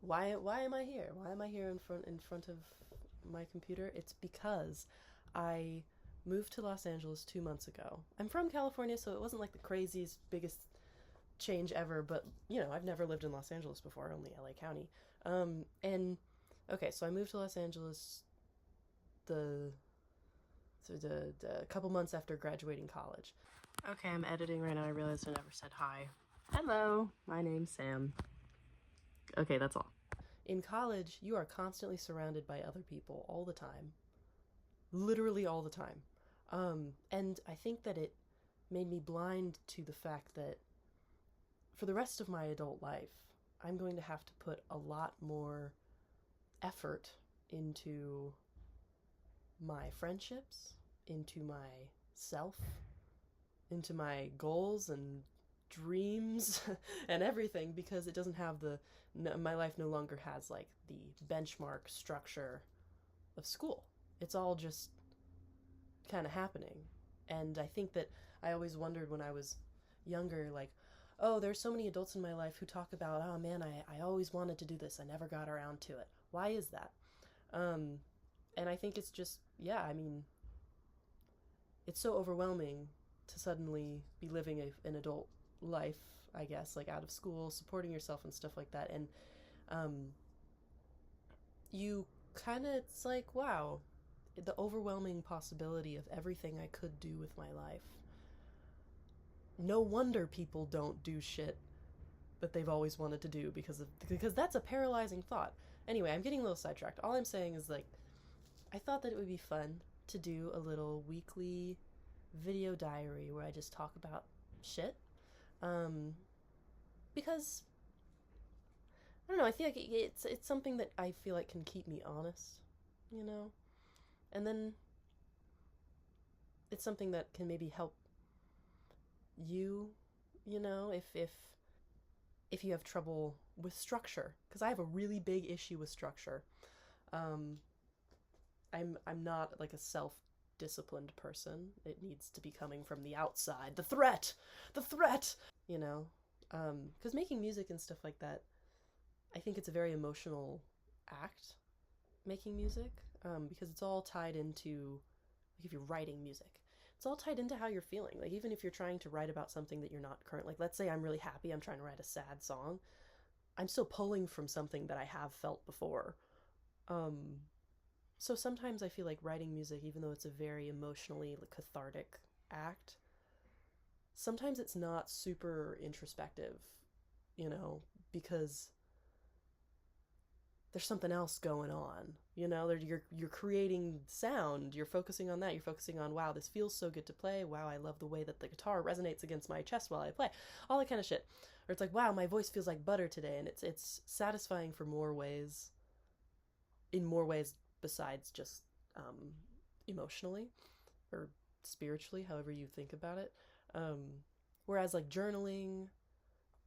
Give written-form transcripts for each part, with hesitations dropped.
why am I here? Why am I here in front of my computer? It's because I moved to Los Angeles 2 months ago. I'm from California, so it wasn't like the craziest, biggest change ever, but I've never lived in Los Angeles before, only LA County. And okay, so I moved to Los Angeles the a couple months after graduating college. Okay, I'm editing right now. I realized I never said hi. Hello, my name's Sam. Okay, that's all. In college, you are constantly surrounded by other people all the time. Literally all the time. And I think that it made me blind to the fact that for the rest of my adult life, I'm going to have to put a lot more effort into my friendships, into myself, into my goals and dreams and everything, because it doesn't have my life no longer has like the benchmark structure of school. It's all just kind of happening. And I think that I always wondered when I was younger, like, oh, there's so many adults in my life who talk about, oh man, I always wanted to do this. I never got around to it. Why is that? And I think it's just, yeah, I mean, it's so overwhelming to suddenly be living an adult life, I guess, like out of school, supporting yourself and stuff like that. And you kind of, it's like, wow, the overwhelming possibility of everything I could do with my life. No wonder people don't do shit that they've always wanted to do, because that's a paralyzing thought. Anyway, I'm getting a little sidetracked. All I'm saying is, like, I thought that it would be fun to do a little weekly video diary where I just talk about shit. Because I don't know, I feel like it's something that I feel like can keep me honest, you know? And then it's something that can maybe help you, if you have trouble with structure, because I have a really big issue with structure. I'm not like a self-disciplined person. It needs to be coming from the outside. The threat, because making music and stuff like that, I think it's a very emotional act, making music, because it's all tied into, like, if you're writing music, it's all tied into how you're feeling. Like, even if you're trying to write about something that you're not current, like, let's say I'm really happy, I'm trying to write a sad song, I'm still pulling from something that I have felt before. So sometimes I feel like writing music, even though it's a very emotionally, like, cathartic act, sometimes it's not super introspective, because there's something else going on. You're creating sound. You're focusing on that. You're focusing on, wow, this feels so good to play. Wow, I love the way that the guitar resonates against my chest while I play. All that kind of shit. Or it's like, wow, my voice feels like butter today, and it's satisfying for more ways. In more ways besides just emotionally or spiritually, however you think about it. Whereas like journaling,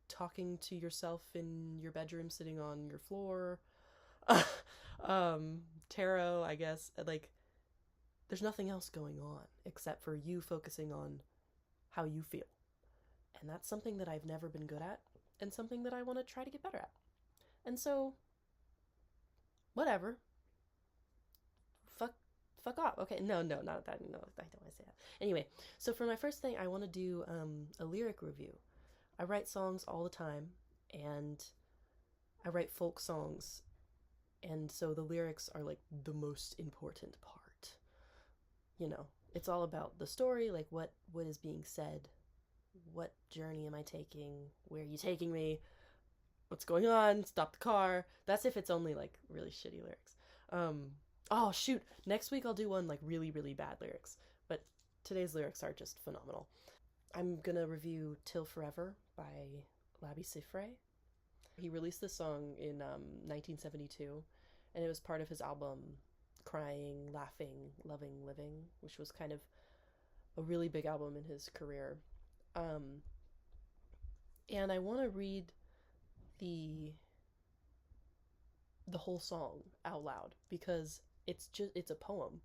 talking to yourself in your bedroom, sitting on your floor, tarot, I guess, like, there's nothing else going on except for you focusing on how you feel. And that's something that I've never been good at, and something that I want to try to get better at. And so, whatever. Fuck off. Okay, no, not that. No, I don't want to say that. Anyway, so for my first thing, I want to do a lyric review. I write songs all the time, and I write folk songs, and so the lyrics are like the most important part. It's all about the story, like what is being said, what journey am I taking, where are you taking me, what's going on, stop the car. That's if it's only like really shitty lyrics. Oh shoot, next week I'll do one like really, really bad lyrics, but today's lyrics are just phenomenal. I'm gonna review Til Forever by Labi Siffre. He released this song in 1972, and it was part of his album Crying, Laughing, Loving, Living, which was kind of a really big album in his career. And I want to read the whole song out loud, because it's a poem,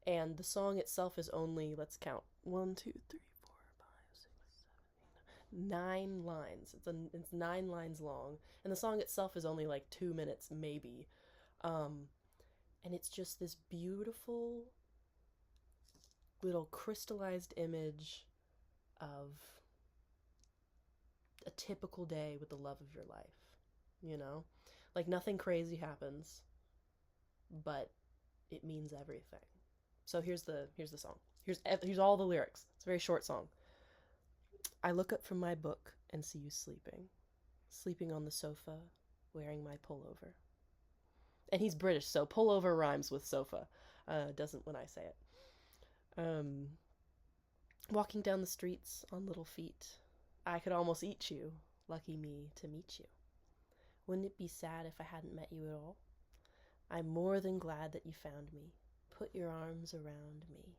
and the song itself is only, let's count, 1, 2, 3, 4, 5, 6, 7, 8, 9 lines. It's 9 lines long, and the song itself is only like 2 minutes maybe. Um, and it's just this beautiful little crystallized image of a typical day with the love of your life, you know? Like nothing crazy happens, but it means everything. So here's the song. Here's all the lyrics. It's a very short song. I look up from my book and see you sleeping on the sofa, wearing my pullover. And he's British, so pullover rhymes with sofa. Doesn't when I say it. Um, Walking down the streets on little feet. I could almost eat you. Lucky me to meet you. Wouldn't it be sad if I hadn't met you at all? I'm more than glad that you found me. Put your arms around me.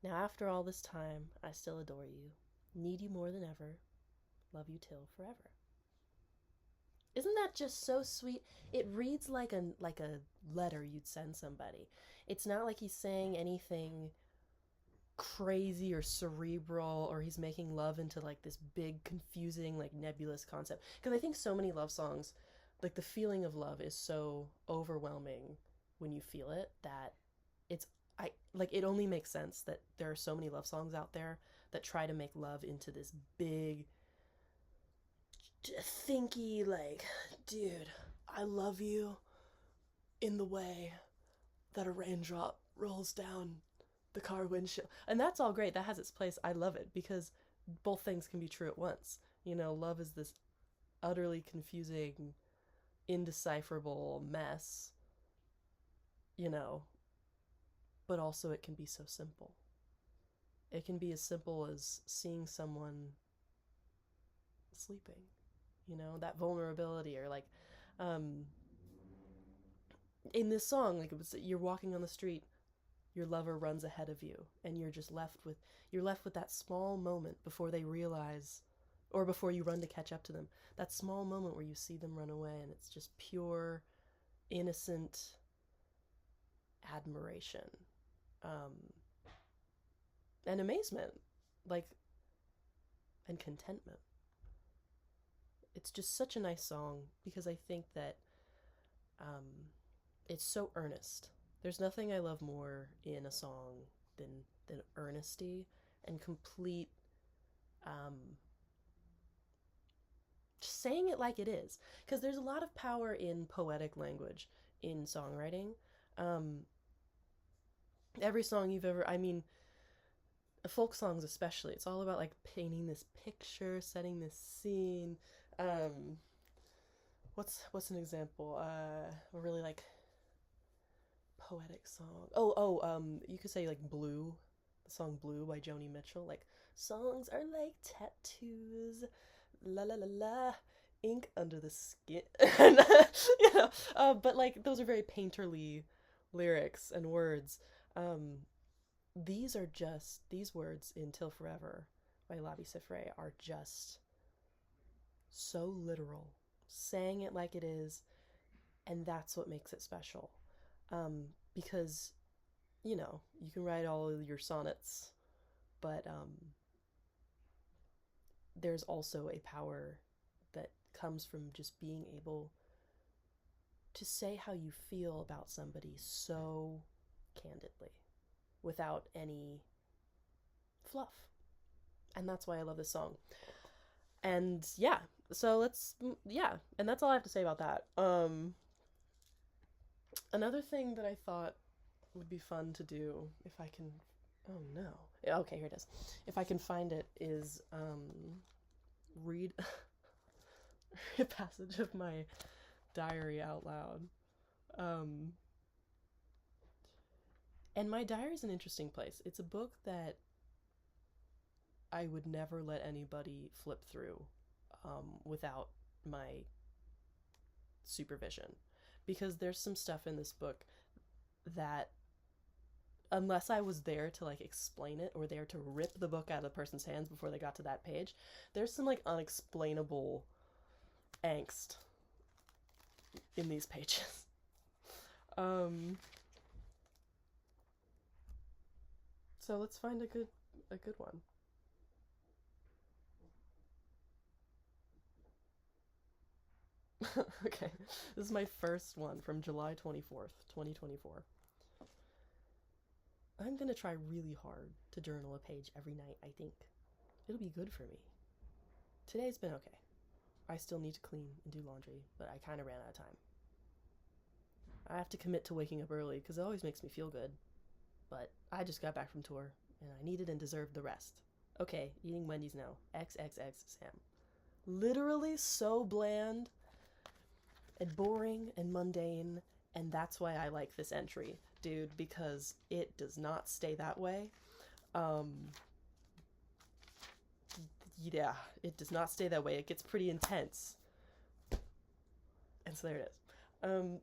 Now after all this time, I still adore you. Need you more than ever. Love you till forever. Isn't that just so sweet? It reads like a letter you'd send somebody. It's not like he's saying anything crazy or cerebral, or he's making love into like this big confusing like nebulous concept. Because I think so many love songs, like the feeling of love is so overwhelming when you feel it that it only makes sense that there are so many love songs out there that try to make love into this big thinky, like, dude, I love you in the way that a raindrop rolls down the car windshield. And that's all great. That has its place. I love it because both things can be true at once. You know, love is this utterly confusing, indecipherable mess, you know, but also it can be so simple. It can be as simple as seeing someone sleeping, you know, that vulnerability, or like, in this song, like you're walking on the street, your lover runs ahead of you, and you're left with that small moment before they realize, or before you run to catch up to them, that small moment where you see them run away, and it's just pure, innocent admiration, and amazement, like, and contentment. It's just such a nice song because I think that it's so earnest. There's nothing I love more in a song than earnesty and complete, just saying it like it is. Because there's a lot of power in poetic language in songwriting. Every song you've ever, I mean, folk songs especially, it's all about like painting this picture, setting this scene. What's an example? A really like poetic song. You could say like Blue, the song Blue by Joni Mitchell. Like, songs are like tattoos, la la la la, ink under the skin. And, you know, but like those are very painterly lyrics and words. These words in Til Forever by Labi Siffre are just so literal, saying it like it is, and that's what makes it special. Because, you know, you can write all of your sonnets, but there's also a power that comes from just being able to say how you feel about somebody so candidly, without any fluff. And that's why I love this song. And yeah, so and that's all I have to say about that. Another thing that I thought would be fun to do, if I can, oh no, okay, here it is. If I can find it, is read a passage of my diary out loud. And my diary is an interesting place. It's a book that I would never let anybody flip through without my supervision. Because there's some stuff in this book that, unless I was there to like explain it, or there to rip the book out of the person's hands before they got to that page, there's some like unexplainable angst in these pages. So let's find a good one. Okay, this is my first one from July 24th, 2024. I'm gonna try really hard to journal a page every night, I think. It'll be good for me. Today's been okay. I still need to clean and do laundry, but I kind of ran out of time. I have to commit to waking up early because it always makes me feel good. But I just got back from tour, and I needed and deserved the rest. Okay, eating Wendy's now. XXX Sam. Literally so bland and boring and mundane, and that's why I like this entry, dude, because it does not stay that way. Yeah, it does not stay that way. It gets pretty intense. And so there it is. And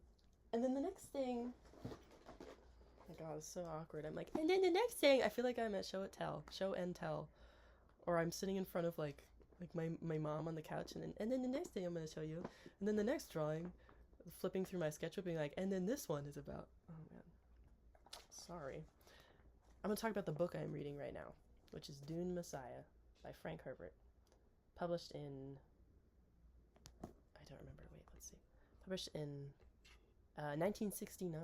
then the next thing, oh my god, it's so awkward. I'm like, and then the next thing, I feel like I'm at show and tell, or I'm sitting in front of like my mom on the couch, and then the next thing I'm going to show you, and then the next drawing, flipping through my sketchbook, being like, and then this one is about, oh man, sorry. I'm going to talk about the book I'm reading right now, which is Dune Messiah by Frank Herbert, published in, I don't remember, wait, let's see, published in 1969.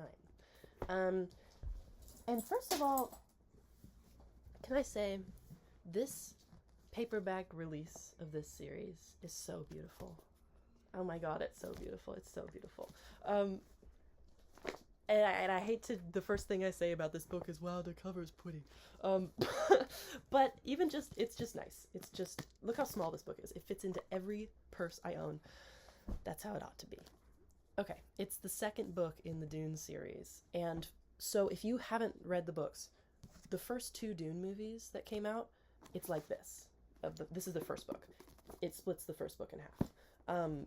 And first of all, can I say, this paperback release of this series is so beautiful. Oh my god, it's so beautiful. It's so beautiful. And I hate to, the first thing I say about this book is, wow, the cover's pretty. But even just, it's just nice. It's just, look how small this book is. It fits into every purse I own. That's how it ought to be. Okay, it's the second book in the Dune series. And so if you haven't read the books, the first two Dune movies that came out, it's like this. This is the first book. It splits the first book in half.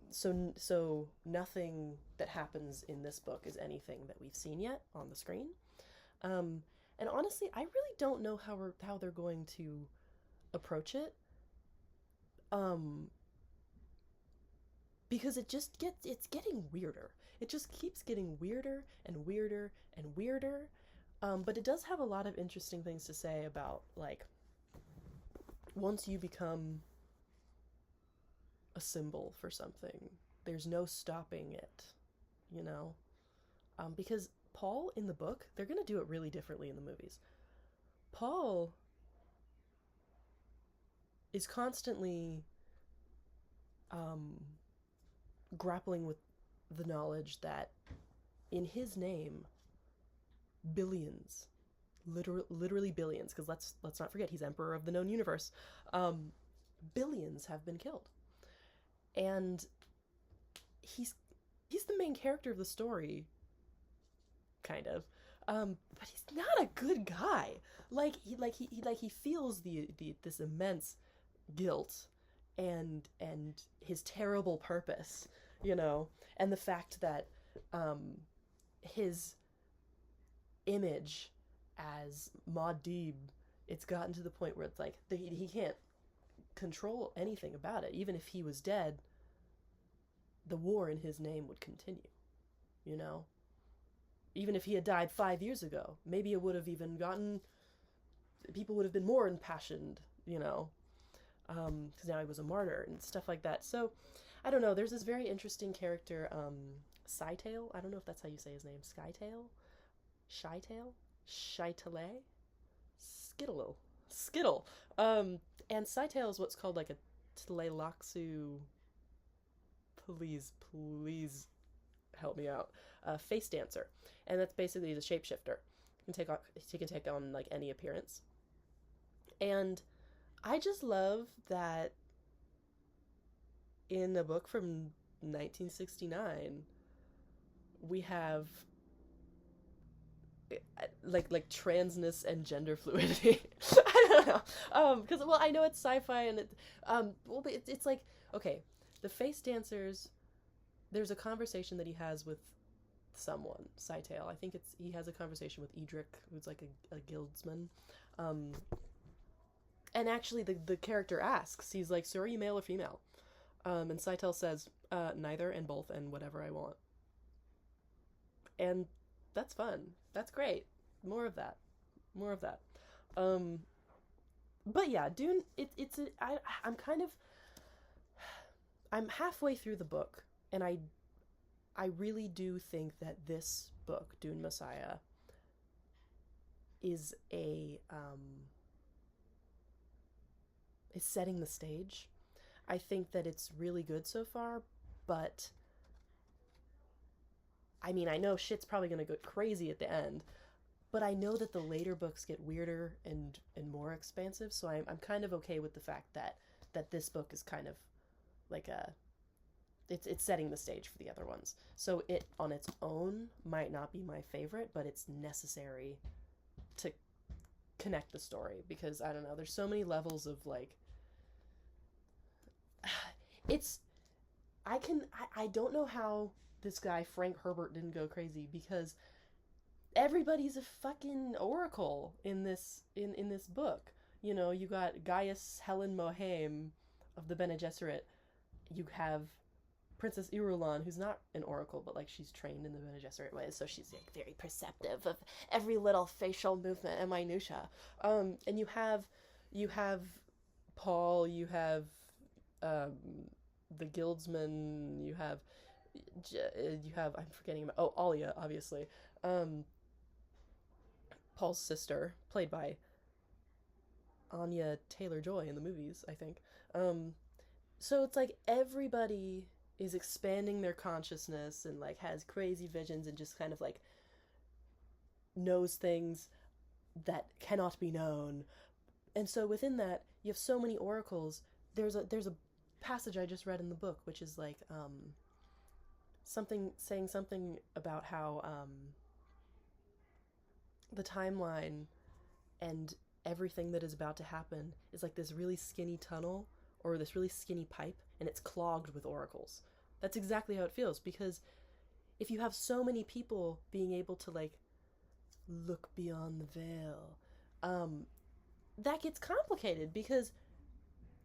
So nothing that happens in this book is anything that we've seen yet on the screen. And honestly, I really don't know how they're going to approach it. Because it's getting weirder. It just keeps getting weirder and weirder and weirder. But it does have a lot of interesting things to say about, like, once you become a symbol for something, there's no stopping it, you know? Because Paul in the book, they're going to do it really differently in the movies. Paul is constantly grappling with the knowledge that in his name, billions, literally billions, because let's not forget he's emperor of the known universe, billions have been killed, and he's the main character of the story, kind of, but he's not a good guy. He feels this immense guilt and his terrible purpose, you know, and the fact that his image as Muad'Dib, it's gotten to the point where it's like he can't control anything about it. Even if he was dead, the war in his name would continue, you know? Even if he had died 5 years ago, maybe it would have even people would have been more impassioned, you know, because now he was a martyr and stuff like that. So, I don't know, there's this very interesting character, Scytale, I don't know if that's how you say his name, Scytale? Shytale? Skittle. And Scytale is what's called like a Tleilaxu, please help me out, face dancer. And that's basically the shapeshifter. He can take on like any appearance. And I just love that in a book from 1969, we have like transness and gender fluidity. I don't know, because well, I know it's sci-fi and it's like, okay, the face dancers, there's a conversation that he has with someone, Scytale. I think he has a conversation with Edric, who's like a guildsman, and actually the character asks, he's like, so are you male or female? And Scytale says, neither and both and whatever I want. And that's fun. That's great. More of that. But yeah, Dune, I'm halfway through the book, And I really do think that this book, Dune Messiah, is is setting the stage. I think that it's really good so far, but I mean, I know shit's probably gonna go crazy at the end, but I know that the later books get weirder and more expansive, so I'm kind of okay with the fact that this book is kind of like it's setting the stage for the other ones. So it on its own might not be my favorite, but it's necessary to connect the story, because I don't know, there's so many levels of like it's I don't know how this guy Frank Herbert didn't go crazy, because everybody's a fucking oracle in this book. You know, you got Gaius Helen Mohaim of the Bene Gesserit. You have Princess Irulan, who's not an oracle, but like she's trained in the Bene Gesserit ways, so she's like very perceptive of every little facial movement and minutia. And you have Paul, you have the guildsman, you have I'm forgetting about Alia, obviously. Paul's sister, played by Anya Taylor-Joy in the movies, I think. So it's like everybody is expanding their consciousness and like has crazy visions and just kind of like knows things that cannot be known. And so within that, you have so many oracles. There's a passage I just read in the book, which is like saying something about how the timeline and everything that is about to happen is like this really skinny tunnel or this really skinny pipe, and it's clogged with oracles. That's exactly how it feels, because if you have so many people being able to like look beyond the veil, that gets complicated, because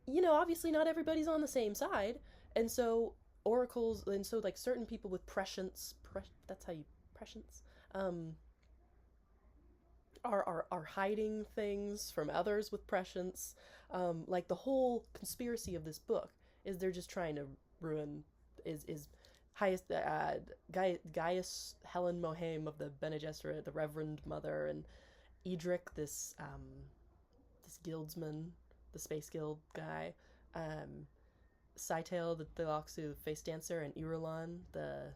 you know, obviously not everybody's on the same side, and so oracles, and so like certain people with prescience, that's how you prescience, are hiding things from others with prescience. Like the whole conspiracy of this book is they're just trying to ruin is highest Gaius Helen Mohaim of the Bene Gesserit, the Reverend Mother, and Edric, this guildsman, the Space Guild guy, Scytale, the Thaloxu face dancer, and Irulan, the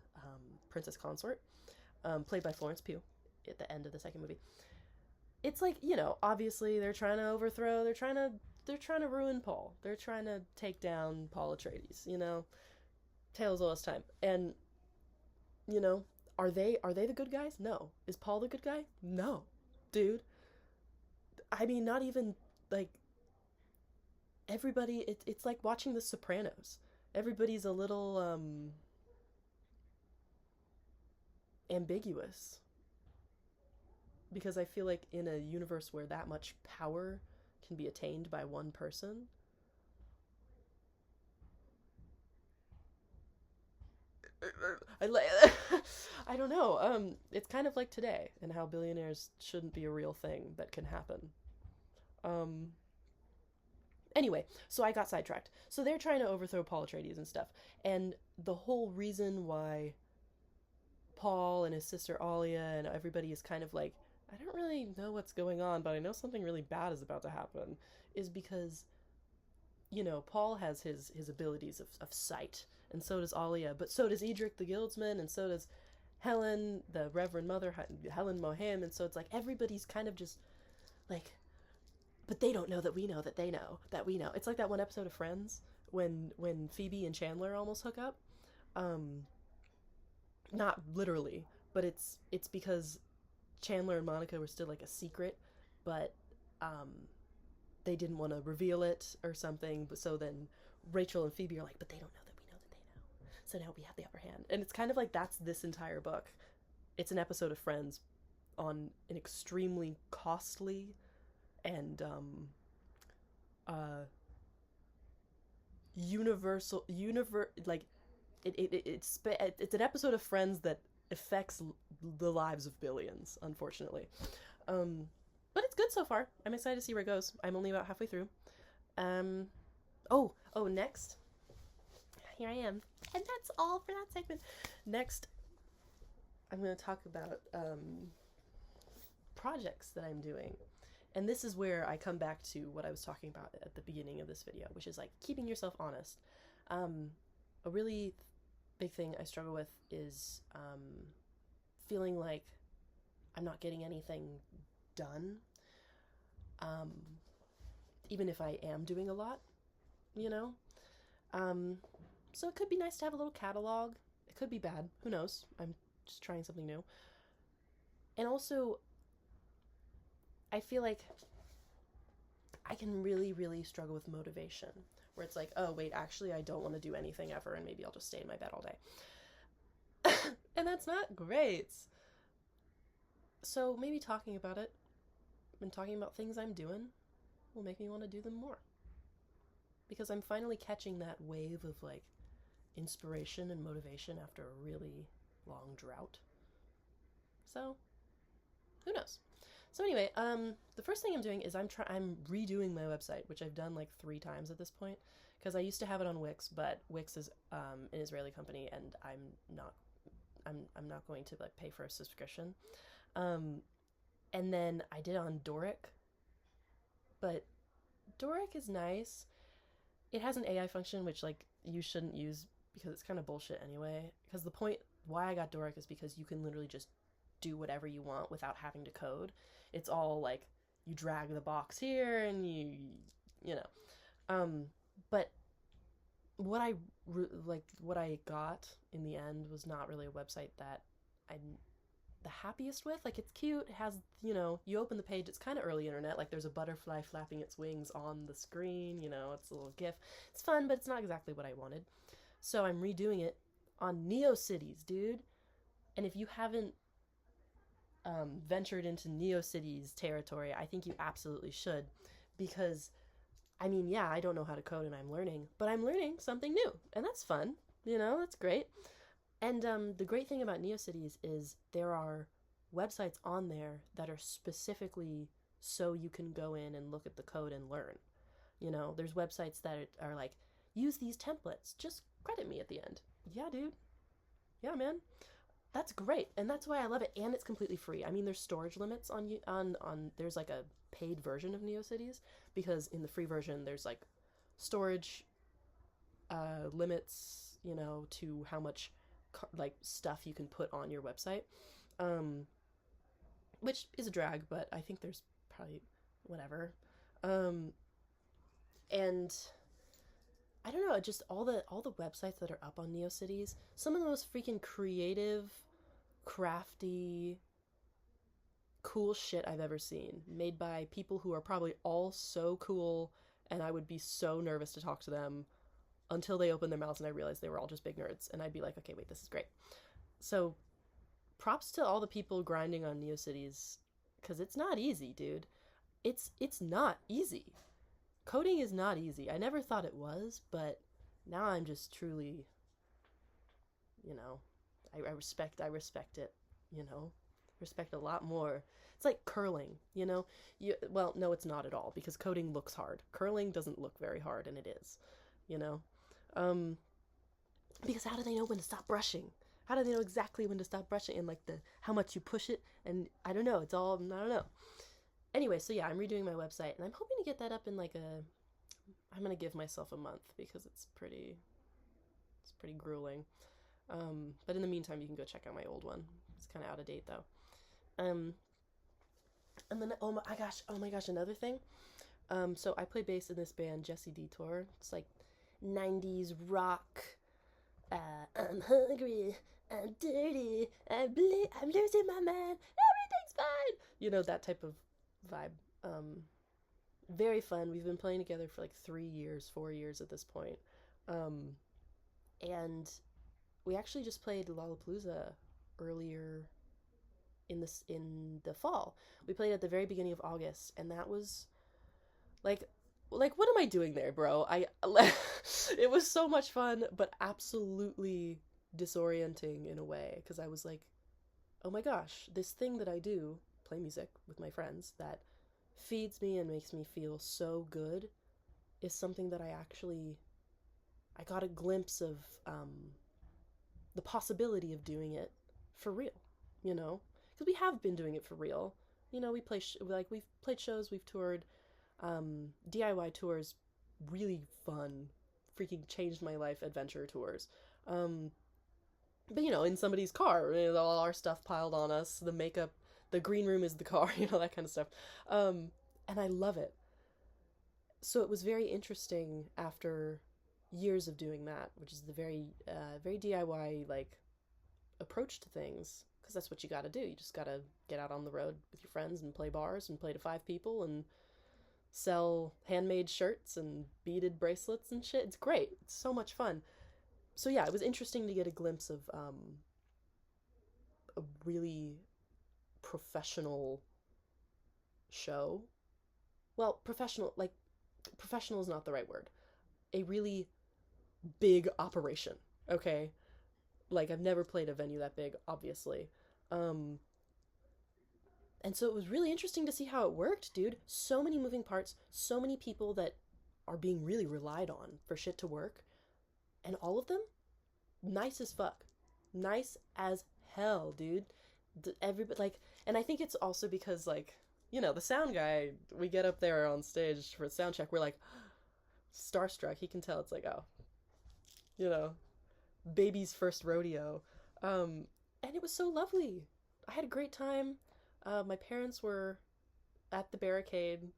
princess consort, played by Florence Pugh at the end of the second movie. It's like, you know, obviously they're trying to ruin Paul. They're trying to take down Paul Atreides, you know? Tale as old as time. And, you know, are they the good guys? No. Is Paul the good guy? No. Dude. I mean, not even, like, everybody, it's like watching The Sopranos. Everybody's a little, ambiguous. Because I feel like in a universe where that much power can be attained by one person, I don't know. It's kind of like today, and how billionaires shouldn't be a real thing that can happen. Anyway, so I got sidetracked. So they're trying to overthrow Paul Atreides and stuff, and the whole reason why Paul and his sister Alia and everybody is kind of like, I don't really know what's going on, but I know something really bad is about to happen, is because, you know, Paul has his abilities of sight, and so does Alia, but so does Edric the guildsman, and so does Helen, the Reverend Mother, Helen Mohaim, and so it's like everybody's kind of just like, but they don't know that we know that they know that we know. It's like that one episode of Friends when Phoebe and Chandler almost hook up. Not literally, but it's because Chandler and Monica were still like a secret, but they didn't want to reveal it or something. But so then Rachel and Phoebe are like, but they don't know that we know that they know. So now we have the upper hand. And it's kind of like that's this entire book. It's an episode of Friends on an extremely costly and like it's an episode of Friends that affects the lives of billions, unfortunately. But it's good so far. I'm excited to see where it goes. I'm only about halfway through. Next, here I am. And that's all for that segment. Next, I'm going to talk about projects that I'm doing. And this is where I come back to what I was talking about at the beginning of this video, which is like keeping yourself honest. A really big thing I struggle with is feeling like I'm not getting anything done, even if I am doing a lot, you know? So it could be nice to have a little catalog. It could be bad. Who knows? I'm just trying something new. And also, I feel like I can really, really struggle with motivation, where it's like, oh, wait, actually, I don't want to do anything ever, and maybe I'll just stay in my bed all day. And that's not great. So maybe talking about it and talking about things I'm doing will make me want to do them more. Because I'm finally catching that wave of, like, inspiration and motivation after a really long drought. So, who knows? So anyway, the first thing I'm doing is I'm redoing my website, which I've done like 3 times at this point, because I used to have it on Wix, but Wix is an Israeli company, and I'm not going to like pay for a subscription. And then I did it on Doric, but Doric is nice. It has an AI function, which like you shouldn't use because it's kind of bullshit anyway. Because the point why I got Doric is because you can literally just do whatever you want without having to code. It's all like you drag the box here and you know. But what I got in the end was not really a website that I'm the happiest with. Like, it's cute. It has, you know, you open the page, it's kind of early internet. Like, there's a butterfly flapping its wings on the screen, you know, it's a little gif. It's fun, but it's not exactly what I wanted. So I'm redoing it on Neocities, dude. And if you haven't ventured into Neocities territory, I think you absolutely should, because I mean, yeah, I don't know how to code and I'm learning, but I'm learning something new, and that's fun, you know, that's great. And the great thing about Neocities is there are websites on there that are specifically so you can go in and look at the code and learn. You know, there's websites that are like, use these templates, just credit me at the end. Yeah, dude. Yeah, man. That's great, and that's why I love it, and it's completely free. I mean, there's storage limits on there's like a paid version of Neocities, because in the free version there's like storage limits, you know, to how much like stuff you can put on your website, which is a drag, but I think there's probably whatever. And I don't know, just all the websites that are up on Neocities, some of the most freaking creative, crafty, cool shit I've ever seen, made by people who are probably all so cool, and I would be so nervous to talk to them until they opened their mouths and I realized they were all just big nerds, and I'd be like, okay, wait, this is great. So props to all the people grinding on Neocities, because it's not easy, dude. It's not easy. Coding is not easy. I never thought it was, but now I'm just truly, you know, I respect it, you know, respect a lot more. It's like curling, you know. Well, no, it's not at all, because coding looks hard. Curling doesn't look very hard, and it is, you know. Because how do they know when to stop brushing? How do they know exactly when to stop brushing, and like how much you push it? And I don't know. It's all, I don't know. Anyway, so yeah, I'm redoing my website, and I'm hoping to get that up in like I'm gonna give myself a month, because it's pretty grueling. But in the meantime, you can go check out my old one. It's kind of out of date though. And then oh my gosh, another thing. So I play bass in this band, Detor. It's like 90s rock. I'm hungry, I'm dirty, I'm losing my mind, everything's fine. You know, that type of vibe. Very fun. We've been playing together for like 4 years at this point. And we actually just played Lollapalooza earlier in the fall. We played at the very beginning of August, and that was like what am I doing there, bro? It was so much fun, but absolutely disorienting in a way, because I was like, oh my gosh, this thing that I do, play music with my friends, that feeds me and makes me feel so good, is something that I got a glimpse of the possibility of doing it for real, you know? Because we have been doing it for real. You know, we've played shows, we've toured, DIY tours, really fun, freaking changed my life adventure tours. But you know, in somebody's car, all our stuff piled on us, the makeup, the green room is the car, you know, that kind of stuff. And I love it. So it was very interesting after years of doing that, which is the very DIY like approach to things, because that's what you got to do. You just got to get out on the road with your friends and play bars and play to 5 people and sell handmade shirts and beaded bracelets and shit. It's great. It's so much fun. So yeah, it was interesting to get a glimpse of a really professional show. Well, professional is not the right word. A really big operation, okay? Like, I've never played a venue that big, obviously. And so it was really interesting to see how it worked, dude. So many moving parts, so many people that are being really relied on for shit to work. And all of them, nice as fuck. Nice as hell, dude. Everybody, like, and I think it's also because, like, you know, the sound guy, we get up there on stage for a sound check, we're like, starstruck. He can tell it's like, oh, you know, baby's first rodeo. And it was so lovely. I had a great time. My parents were at the barricade.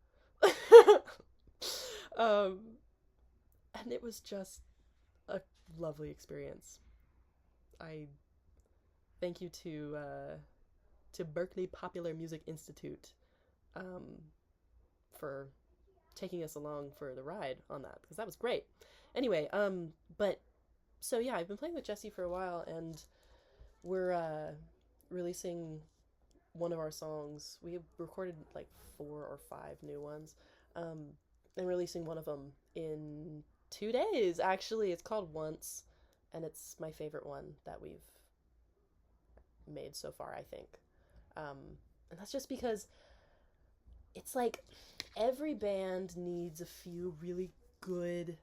And it was just a lovely experience. I thank you to Berkeley Popular Music Institute for taking us along for the ride on that, because that was great. Anyway, but so yeah, I've been playing with Jesse for a while, and we're releasing one of our songs. We have recorded like 4 or 5 new ones, and releasing one of them in 2 days, actually. It's called Once, and it's my favorite one that we've made so far, I think. And that's just because it's like every band needs a few really good,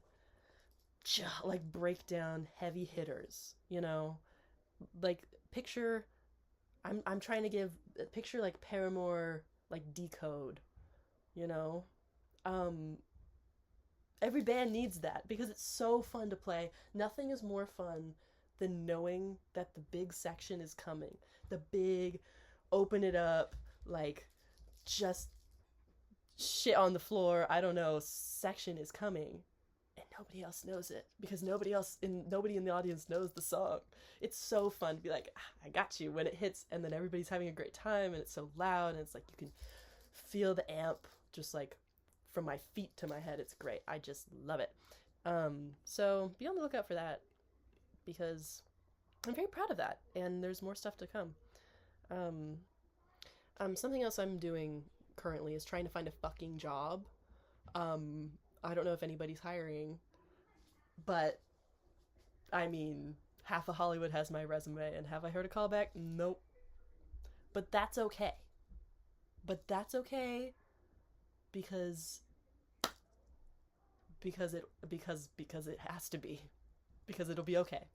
like, breakdown heavy hitters, you know? Like, picture, I'm trying to give, picture like Paramore, like Decode, you know? Every band needs that because it's so fun to play. Nothing is more fun than knowing that the big section is coming. The big, open it up, like, just shit on the floor, I don't know, section is coming. And nobody else knows it because nobody in the audience knows the song. It's so fun to be like, I got you when it hits, and then everybody's having a great time, and it's so loud, and it's like you can feel the amp just like from my feet to my head. It's great. I just love it. So be on the lookout for that, because I'm very proud of that, and there's more stuff to come. Something else I'm doing currently is trying to find a fucking job. I don't know if anybody's hiring, but I mean, half of Hollywood has my resume, and have I heard a call back? Nope. But that's okay. Because it has to be. Because it'll be okay.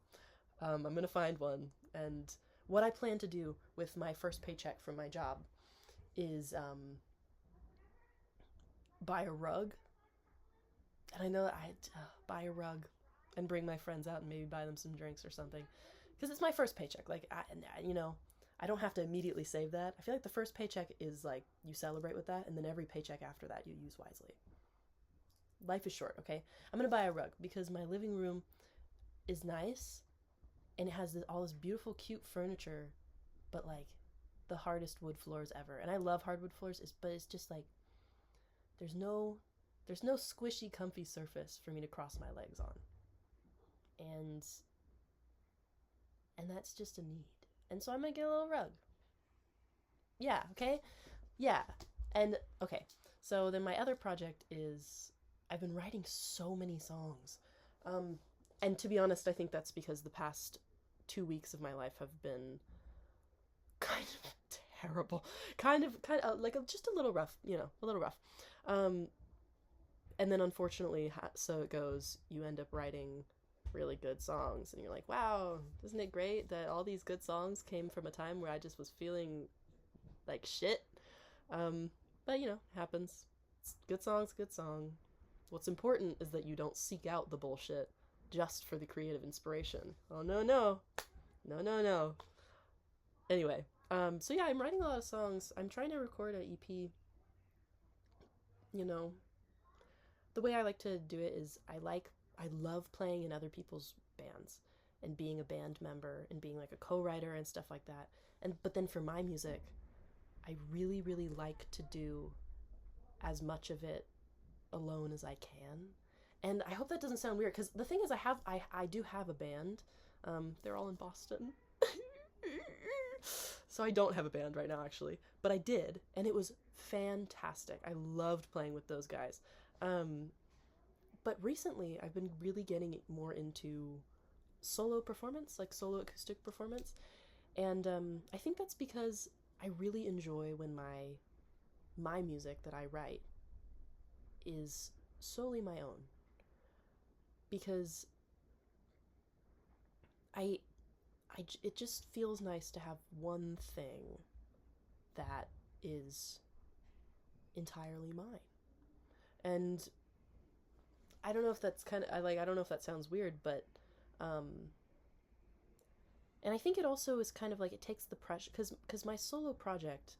I'm gonna find one, and what I plan to do with my first paycheck from my job is buy a rug. And I know that I buy a rug and bring my friends out and maybe buy them some drinks or something, because it's my first paycheck. Like, I don't have to immediately save that. I feel like the first paycheck is like you celebrate with that, and then every paycheck after that you use wisely. Life is short, okay? I'm gonna buy a rug because my living room is nice, and it has all this beautiful, cute furniture, but like the hardest wood floors ever. And I love hardwood floors, but it's just like there's no squishy, comfy surface for me to cross my legs on. And that's just a need. And so I'm gonna get a little rug. Yeah, okay? Yeah. And, okay. So then my other project is, I've been writing so many songs. And to be honest, I think that's because the past 2 weeks of my life have been kind of terrible. Kind of like just a little rough, a little rough. And then unfortunately, so it goes, you end up writing really good songs, and you're like, wow, isn't it great that all these good songs came from a time where I just was feeling like shit. But happens. It's good song's good song. What's important is that you don't seek out the bullshit just for the creative inspiration. Oh, no, no. No, no, no. Anyway, so yeah, I'm writing a lot of songs. I'm trying to record an EP. The way I like to do it is I love playing in other people's bands and being a band member and being like a co-writer and stuff like that. But then for my music, I really, really like to do as much of it alone as I can. And I hope that doesn't sound weird, because the thing is, I do have a band. They're all in Boston. So I don't have a band right now, actually. But I did, and it was fantastic. I loved playing with those guys. But recently, I've been really getting more into solo performance, like solo acoustic performance. And I think that's because I really enjoy when my music that I write is solely my own. Because it just feels nice to have one thing that is entirely mine. And I don't know if that's I don't know if that sounds weird, but and I think it also is kind of like, it takes the pressure, because my solo project,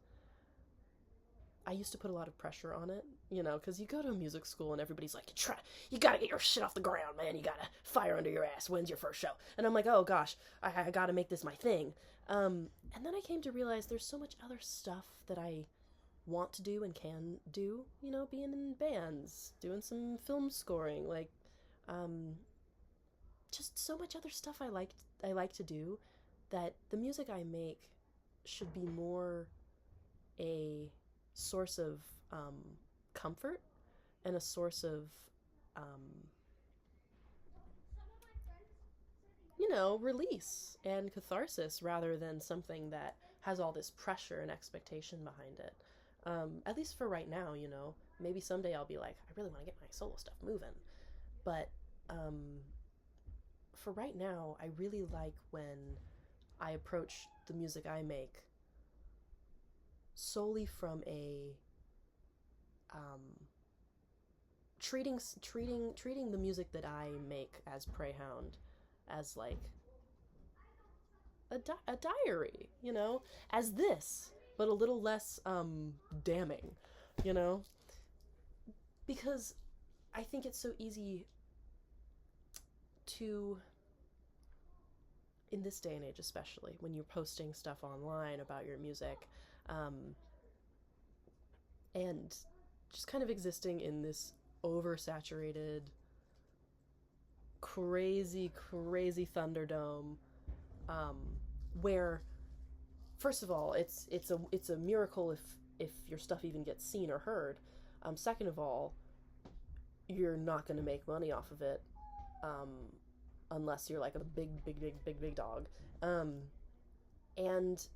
I used to put a lot of pressure on it, because you go to a music school and everybody's like, you gotta get your shit off the ground, man, you gotta fire under your ass, when's your first show? And I'm like, oh gosh, I gotta make this my thing. And then I came to realize there's so much other stuff that I want to do and can do, being in bands, doing some film scoring, like, just so much other stuff I like to do, that the music I make should be more a source of comfort and a source of release and catharsis, rather than something that has all this pressure and expectation behind it. At least for right now, maybe someday I'll be like, I really want to get my solo stuff moving. But for right now, I really like when I approach the music I make solely from a treating the music that I make as Preyhound as like a diary, as this, but a little less damning, because I think it's so easy to, in this day and age especially, when you're posting stuff online about your music, and just kind of existing in this oversaturated, crazy Thunderdome, where, first of all, it's a miracle if your stuff even gets seen or heard. Second of all, you're not going to make money off of it, unless you're like a big dog. And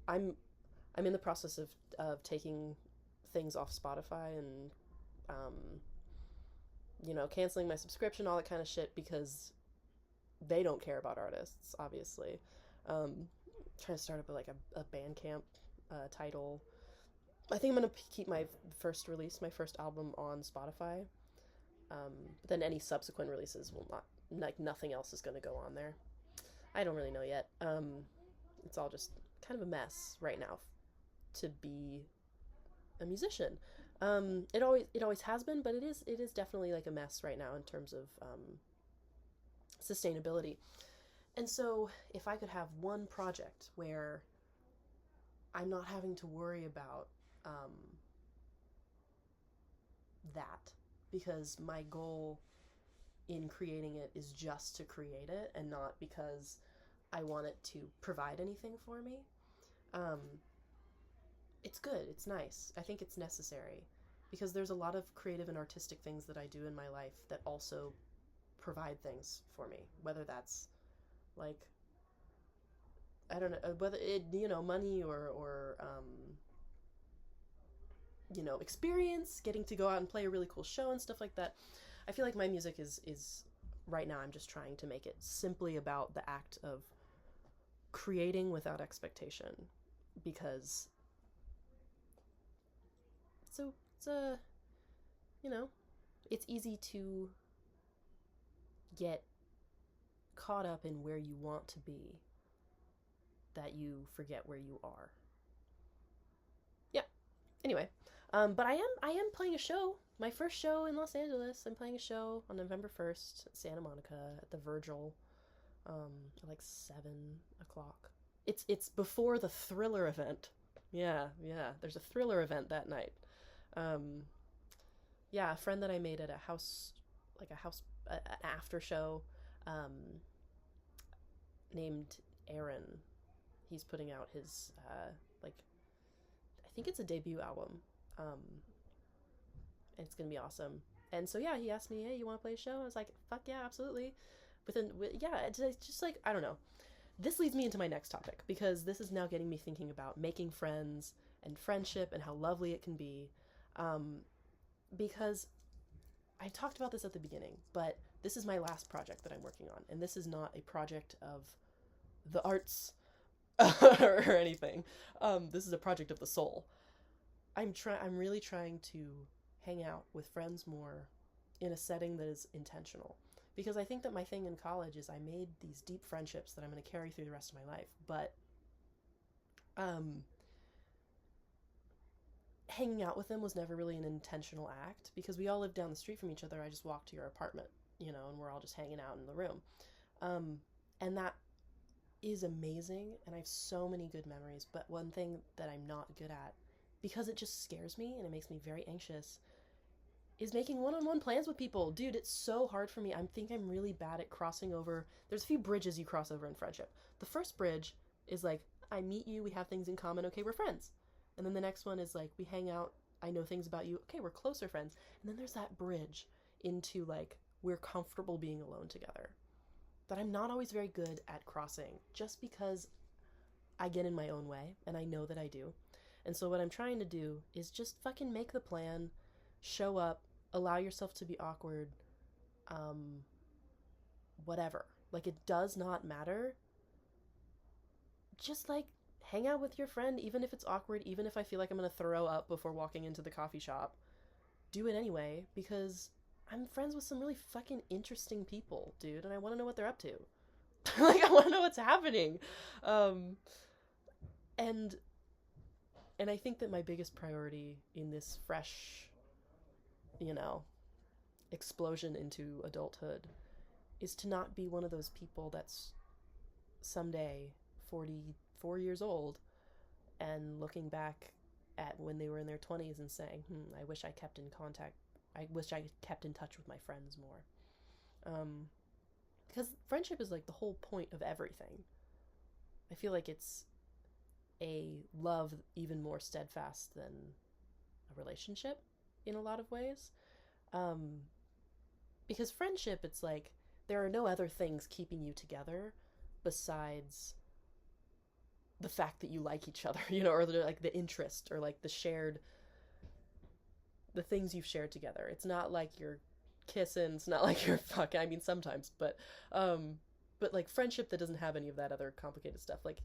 I'm in the process of taking things off Spotify and canceling my subscription, all that kind of shit, because they don't care about artists, obviously. Trying to start up like a Bandcamp title. I think I'm gonna keep my first album on Spotify. But then any subsequent releases will not, like, nothing else is gonna go on there. I don't really know yet. It's all just kind of a mess right now to be a musician. It always has been, but it is definitely like a mess right now in terms of sustainability. And so if I could have one project where I'm not having to worry about that, because my goal in creating it is just to create it and not because I want it to provide anything for me, it's good, it's nice. I think it's necessary, because there's a lot of creative and artistic things that I do in my life that also provide things for me, whether that's like, I don't know, whether it, money or experience, getting to go out and play a really cool show and stuff like that. I feel like my music is right now I'm just trying to make it simply about the act of creating without expectation, because it's a, you know, it's easy to get caught up in where you want to be that you forget where you are. Yeah. Anyway, but I am playing a show. My first show in Los Angeles. I'm playing a show on November 1st at Santa Monica at the Virgil, at like 7 o'clock. It's before the Thriller event. Yeah. There's a Thriller event that night. Yeah, a friend that I made at an after show, named Aaron. He's putting out his, I think it's a debut album. And it's gonna be awesome. And so yeah, he asked me, "Hey, you want to play a show?" I was like, "Fuck yeah, absolutely." It's just like, I don't know. This leads me into my next topic, because this is now getting me thinking about making friends and friendship and how lovely it can be. Because I talked about this at the beginning, but this is my last project that I'm working on, and this is not a project of the arts or anything. This is a project of the soul. I'm really trying to hang out with friends more in a setting that is intentional, because I think that my thing in college is I made these deep friendships that I'm going to carry through the rest of my life, but hanging out with them was never really an intentional act, because we all lived down the street from each other. I just walked to your apartment, and we're all just hanging out in the room. And that is amazing, and I have so many good memories, but one thing that I'm not good at, because it just scares me and it makes me very anxious, is making one-on-one plans with people. Dude, it's so hard for me. I think I'm really bad at crossing over. There's a few bridges you cross over in friendship. The first bridge is like, I meet you, we have things in common, okay, we're friends. And then the next one is like, we hang out, I know things about you, okay, we're closer friends. And then there's that bridge into like, we're comfortable being alone together, that I'm not always very good at crossing, just because I get in my own way, and I know that I do. And so what I'm trying to do is just fucking make the plan, show up, allow yourself to be awkward, whatever. Like, it does not matter. Just, like, hang out with your friend, even if it's awkward, even if I feel like I'm gonna throw up before walking into the coffee shop. Do it anyway, because I'm friends with some really fucking interesting people, dude, and I want to know what they're up to. Like, I want to know what's happening. And I think that my biggest priority in this fresh, explosion into adulthood is to not be one of those people that's someday 44 years old and looking back at when they were in their 20s and saying, I wish I kept in touch with my friends more. Because friendship is like the whole point of everything. I feel like it's a love even more steadfast than a relationship in a lot of ways. Because friendship, it's like there are no other things keeping you together besides the fact that you like each other, or like the interest, or like the things you've shared together. It's not like you're kissing, it's not like you're fucking, I mean, sometimes, but like friendship that doesn't have any of that other complicated stuff, like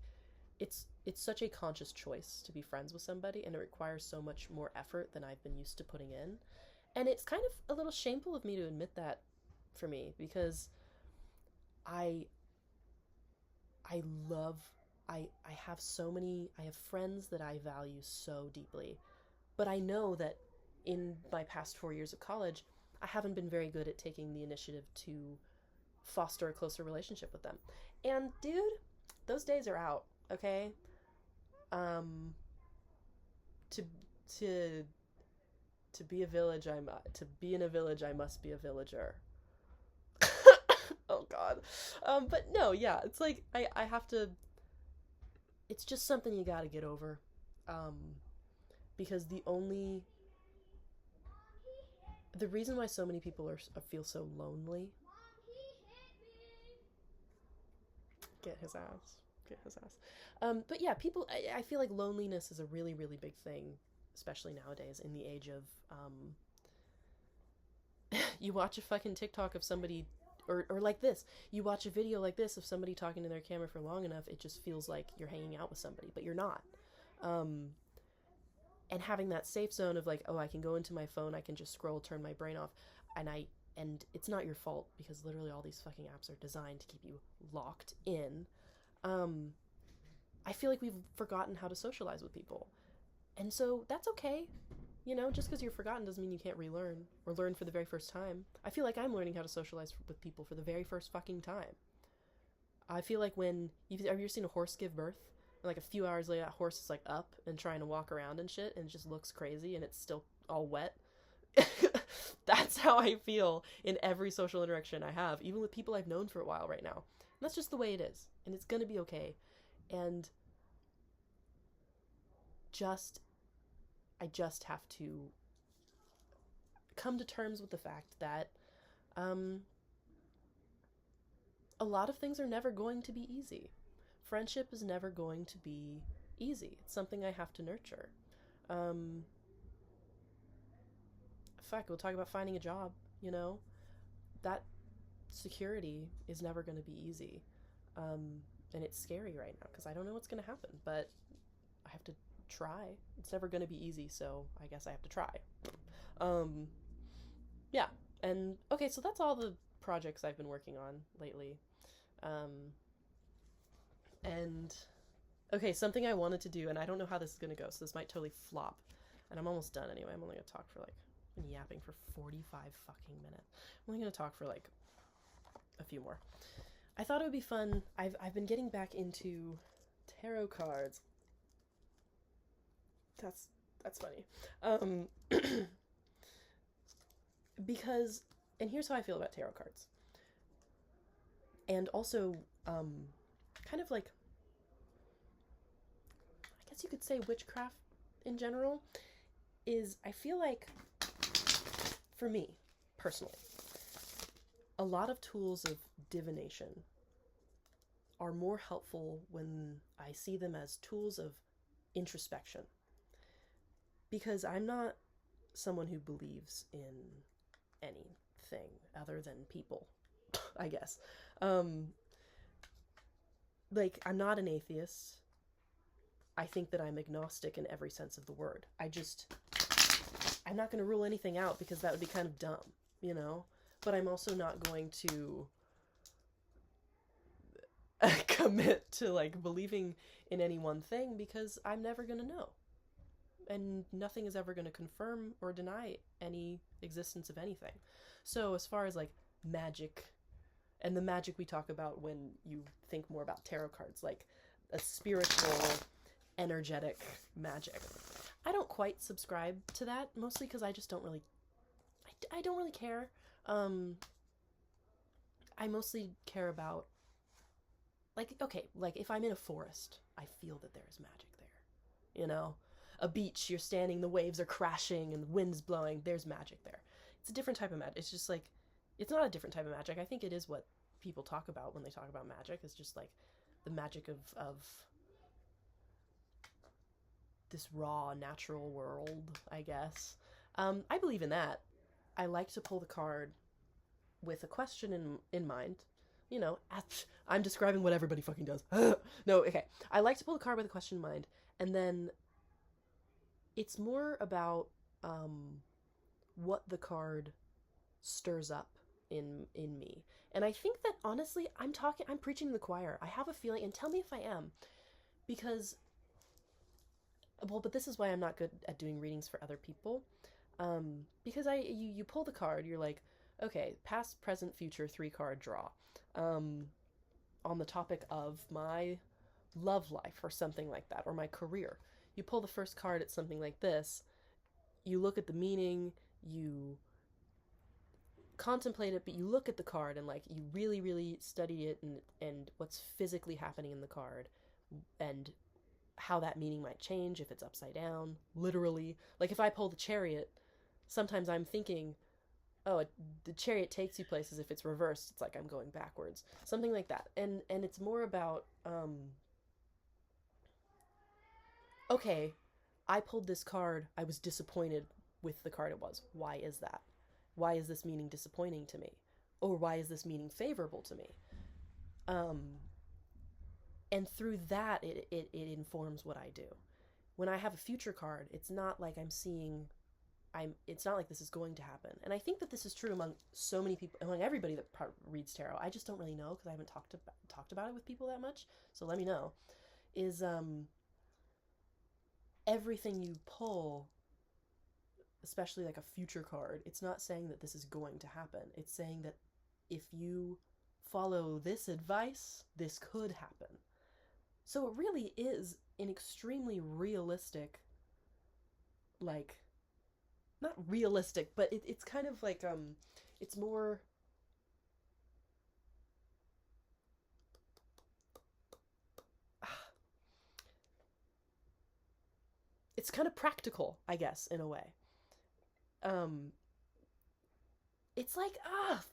it's such a conscious choice to be friends with somebody, and it requires so much more effort than I've been used to putting in. And it's kind of a little shameful of me to admit that for me, because I have friends that I value so deeply, but I know that in my past 4 years of college, I haven't been very good at taking the initiative to foster a closer relationship with them. And dude, those days are out, okay? To be in a village, I must be a villager. Oh God. But no, yeah, it's like, I have to, it's just something you gotta get over. Because the reason why so many people feel so lonely. Get his ass. But yeah, people, I feel like loneliness is a really, really big thing, especially nowadays in the age of, you watch a fucking TikTok of somebody Or like this, you watch a video like this of somebody talking to their camera for long enough, it just feels like you're hanging out with somebody, but you're not. And having that safe zone of like, oh, I can go into my phone, I can just scroll, turn my brain off, and it's not your fault, because literally all these fucking apps are designed to keep you locked in. I feel like we've forgotten how to socialize with people. And so that's okay. You know, just because you're forgotten doesn't mean you can't relearn or learn for the very first time. I feel like I'm learning how to socialize with people for the very first fucking time. I feel like have you ever seen a horse give birth? And like a few hours later, that horse is like up and trying to walk around and shit, and it just looks crazy, and it's still all wet. That's how I feel in every social interaction I have, even with people I've known for a while right now. And that's just the way it is, and it's gonna be okay. And I just have to come to terms with the fact that a lot of things are never going to be easy. Friendship is never going to be easy. It's something I have to nurture. We'll talk about finding a job, you know? That security is never going to be easy. And it's scary right now because I don't know what's going to happen, but I have to try. It's never going to be easy, so I guess I have to try. Yeah. And okay, so that's all the projects I've been working on lately. And okay, something I wanted to do, and I don't know how this is going to go, so this might totally flop. And I'm almost done anyway. I'm only going to talk for I'm yapping for 45 fucking minutes. I'm only going to talk for a few more. I thought it would be fun. I've been getting back into tarot cards. That's funny. Because, and here's how I feel about tarot cards. And also, kind of like, I guess you could say witchcraft in general, is I feel like, for me, personally, a lot of tools of divination are more helpful when I see them as tools of introspection. Because I'm not someone who believes in anything other than people, I guess. Like, I'm not an atheist. I think that I'm agnostic in every sense of the word. I'm not going to rule anything out because that would be kind of dumb, you know? But I'm also not going to commit to, like, believing in any one thing because I'm never going to know. And nothing is ever going to confirm or deny any existence of anything. So as far as, like, magic, and the magic we talk about when you think more about tarot cards, like a spiritual, energetic magic, I don't quite subscribe to that, mostly because I just don't really, I don't really care. I mostly care about, like, okay, like if I'm in a forest, I feel that there is magic there, you know? A beach, you're standing, the waves are crashing and the wind's blowing, there's magic there. It's a different type of magic. It's just like, it's not a different type of magic. I think it is what people talk about when they talk about magic. It's just like the magic of this raw, natural world, I guess. I believe in that. I like to pull the card with a question in mind. You know, I'm describing what everybody fucking does. No, okay. I like to pull the card with a question in mind, and then it's more about what the card stirs up in me. And I think that, honestly, I'm preaching to the choir. I have a feeling, and tell me if I am, because, well, but this is why I'm not good at doing readings for other people. Because you pull the card, you're like, okay, past, present, future, 3-card draw. On the topic of my love life or something like that, or my career. You pull the first card at something like this, you look at the meaning, you contemplate it, but you look at the card and, like, you really, really study it and what's physically happening in the card and how that meaning might change if it's upside down, literally. Like, if I pull the Chariot, sometimes I'm thinking, oh, the Chariot takes you places. If it's reversed, it's like I'm going backwards. Something like that. And it's more about, okay, I pulled this card, I was disappointed with the card it was. Why is that? Why is this meaning disappointing to me? or why is this meaning favorable to me? And through that, it informs what I do. When I have a future card, it's not like it's not like this is going to happen. And I think that this is true among so many people, among everybody that reads tarot. I just don't really know because I haven't talked about it with people that much. So let me know. Is everything you pull, especially like a future card, it's not saying that this is going to happen. It's saying that if you follow this advice, this could happen. So it really is an extremely realistic, like, not realistic, but it's kind of like, it's more, it's kind of practical, I guess, in a way. It's like,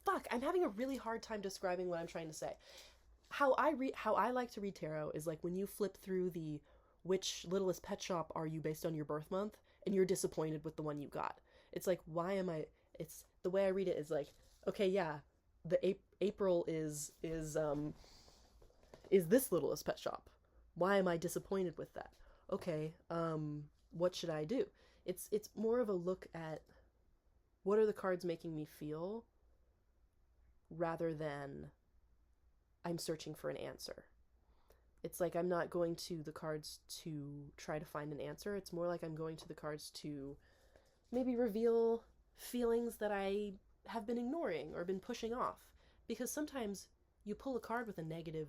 fuck, I'm having a really hard time describing what I'm trying to say. How I like to read tarot is like when you flip through the which Littlest Pet Shop are you based on your birth month, and you're disappointed with the one you got. It's like, it's the way I read it is like, okay, yeah, the April is this Littlest Pet Shop. Why am I disappointed with that? Okay, what should I do? It's more of a look at what are the cards making me feel, rather than I'm searching for an answer. It's like I'm not going to the cards to try to find an answer. It's more like I'm going to the cards to maybe reveal feelings that I have been ignoring or been pushing off. Because sometimes you pull a card with a negative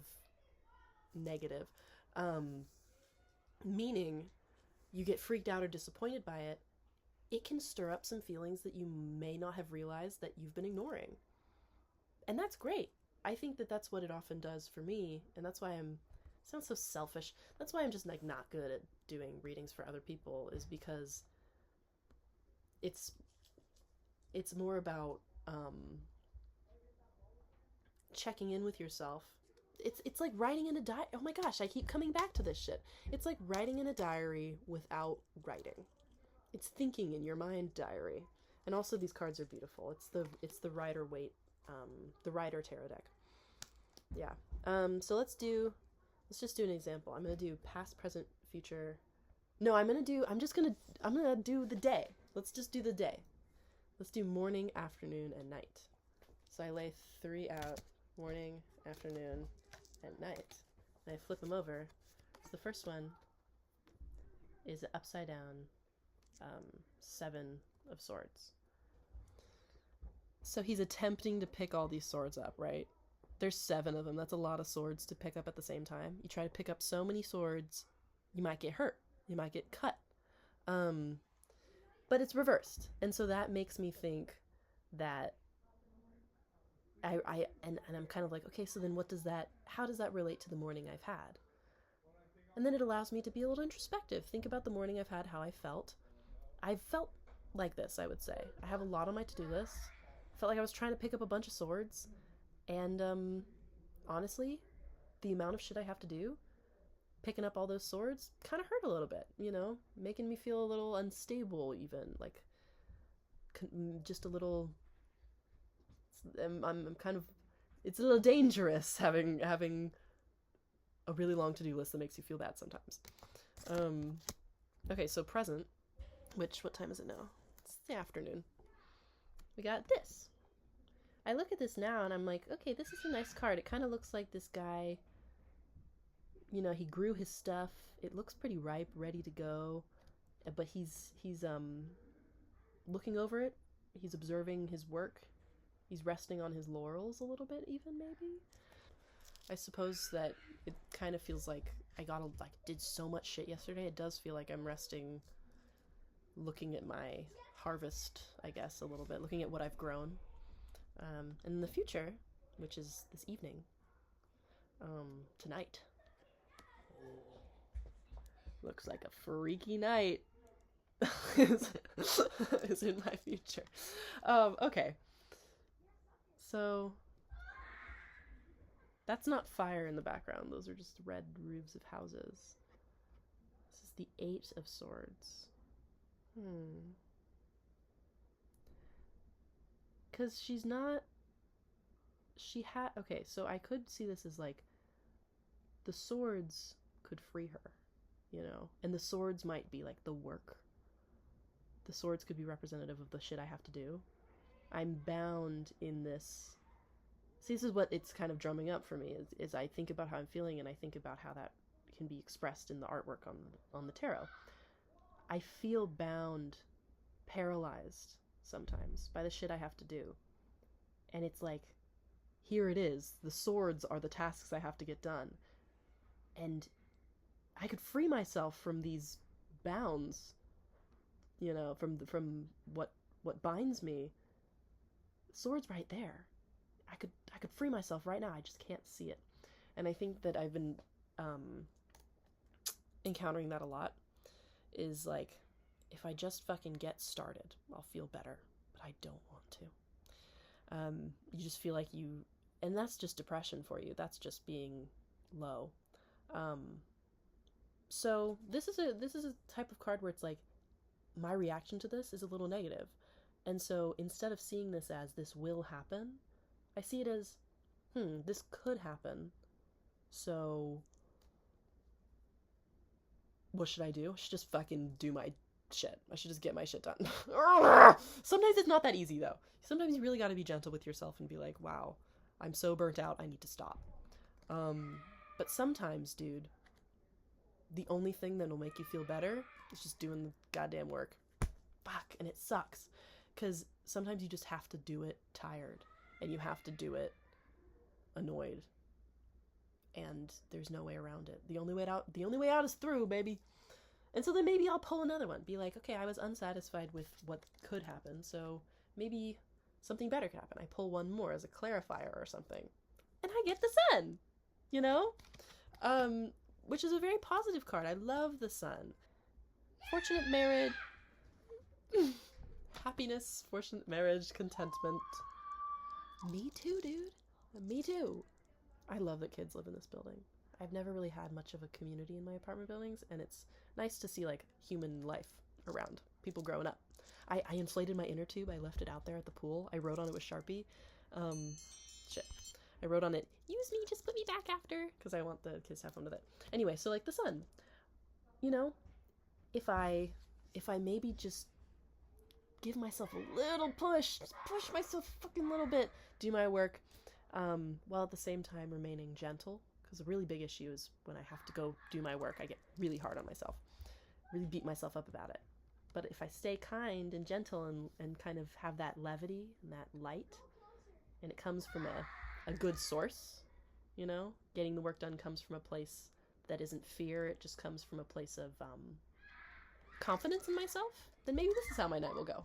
meaning, you get freaked out or disappointed by it. It can stir up some feelings that you may not have realized that you've been ignoring. And that's great. I think that that's what it often does for me, and that's why sounds so selfish. That's why I'm just like not good at doing readings for other people, is because it's more about checking in with yourself. It's like writing in a diary. Oh my gosh, I keep coming back to this shit. It's like writing in a diary without writing. It's thinking in your mind diary. And also these cards are beautiful. It's the Rider Waite, the Rider tarot deck. Yeah. So let's just do an example. I'm gonna do past, present, future. No, I'm gonna do the day. Let's just do the day. Let's do morning, afternoon, and night. So I lay 3 out, morning, afternoon, and night. And I flip them over. So the first one is an upside down 7 of swords. So he's attempting to pick all these swords up, right? There's 7 of them. That's a lot of swords to pick up at the same time. You try to pick up so many swords, you might get hurt. You might get cut. But it's reversed. And so that makes me think that and I'm kind of like, okay, so then how does that relate to the morning I've had? And then it allows me to be a little introspective. Think about the morning I've had, how I felt. I felt like this, I would say. I have a lot on my to-do list. Felt like I was trying to pick up a bunch of swords. And honestly, the amount of shit I have to do, picking up all those swords, kind of hurt a little bit, making me feel a little unstable even, like just a little, I'm kind of, it's a little dangerous having a really long to-do list that makes you feel bad sometimes. Okay, so present, what time is it now? It's the afternoon. We got this. I look at this now and I'm like, okay, this is a nice card. It kind of looks like this guy, he grew his stuff. It looks pretty ripe, ready to go. But he's looking over it. He's observing his work. He's resting on his laurels a little bit, even, maybe. I suppose that it kind of feels like I did so much shit yesterday. It does feel like I'm resting, looking at my harvest, I guess, a little bit, looking at what I've grown. And in the future, which is this evening, tonight, looks like a freaky night is in my future. Okay. So, that's not fire in the background. Those are just red roofs of houses. This is the 8 of Swords. Because she's not she had, okay, so I could see this as like the swords could free her, you know, and the swords might be like the work. The swords could be representative of the shit I have to do. I'm bound in this. See, this is what it's kind of drumming up for me, is I think about how I'm feeling, and I think about how that can be expressed in the artwork on the tarot. I feel bound, paralyzed sometimes by the shit I have to do. And it's like, here it is. The swords are the tasks I have to get done. And I could free myself from these bounds, you know, from what binds me. The sword's right there. I could free myself right now. I just can't see it. And I think that I've been encountering that a lot, is like, if I just fucking get started, I'll feel better, but I don't want to. You just feel like you, and that's just depression for you. That's just being low. So this is a type of card where it's like, my reaction to this is a little negative. And so instead of seeing this as this will happen, I see it as, this could happen. So what should I do? I should just fucking do my shit. I should just get my shit done. Sometimes it's not that easy, though. Sometimes you really got to be gentle with yourself and be like, wow, I'm so burnt out, I need to stop. But sometimes, dude, the only thing that will make you feel better is just doing the goddamn work. Fuck, and it sucks. Because sometimes you just have to do it tired. And you have to do it annoyed. And there's no way around it. The only way out is through, baby. And so then maybe I'll pull another one. Be like, okay, I was unsatisfied with what could happen, so maybe something better could happen. I pull one more as a clarifier or something. And I get the sun, you know? Which is a very positive card. I love the sun. Fortunate marriage. Happiness, fortunate marriage, contentment. Me too, dude. Me too. I love that kids live in this building. I've never really had much of a community in my apartment buildings, and it's nice to see, like, human life around. People growing up. I inflated my inner tube. I left it out there at the pool. I wrote on it with Sharpie. I wrote on it, use me, just put me back after, because I want the kids to have fun with it. Anyway, so, like, the sun. You know, if I maybe just give myself a little push, just push myself a fucking little bit, do my work, while at the same time remaining gentle, because a really big issue is when I have to go do my work, I get really hard on myself, really beat myself up about it. But if I stay kind and gentle and kind of have that levity and that light, and it comes from a good source, you know, getting the work done comes from a place that isn't fear, it just comes from a place of confidence in myself, then maybe this is how my night will go.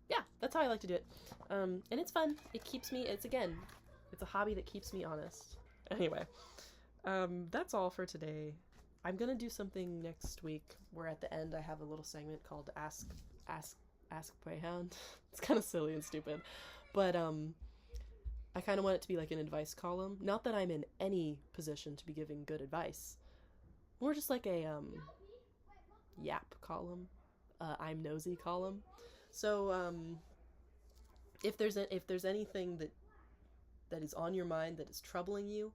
Yeah, that's how I like to do it. And it's fun. It keeps me, it's a hobby that keeps me honest. Anyway, that's all for today. I'm gonna do something next week where at the end I have a little segment called Ask Preyhound. It's kind of silly and stupid, but I kind of want it to be like an advice column. Not that I'm in any position to be giving good advice. More just like a yap column, I'm nosy column. So if there's anything that is on your mind that is troubling you,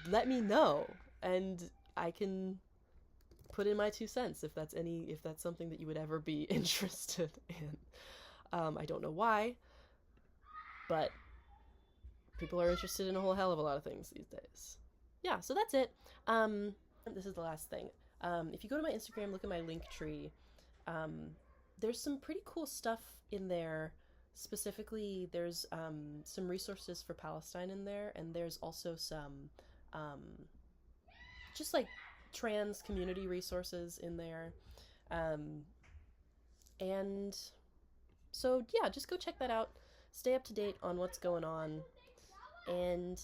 let me know, and I can put in my 2 cents if that's something that you would ever be interested in. I don't know why, but people are interested in a whole hell of a lot of things these days. Yeah, so that's it. This is the last thing. If you go to my Instagram, look at my link tree. There's some pretty cool stuff in there. Specifically, there's some resources for Palestine in there, and there's also some just like trans community resources in there. And so yeah, just go check that out. Stay up to date on what's going on. And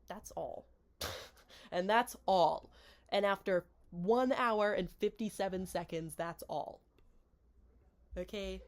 that's all. And that's all. And after 1 hour and 57 seconds, that's all. Okay?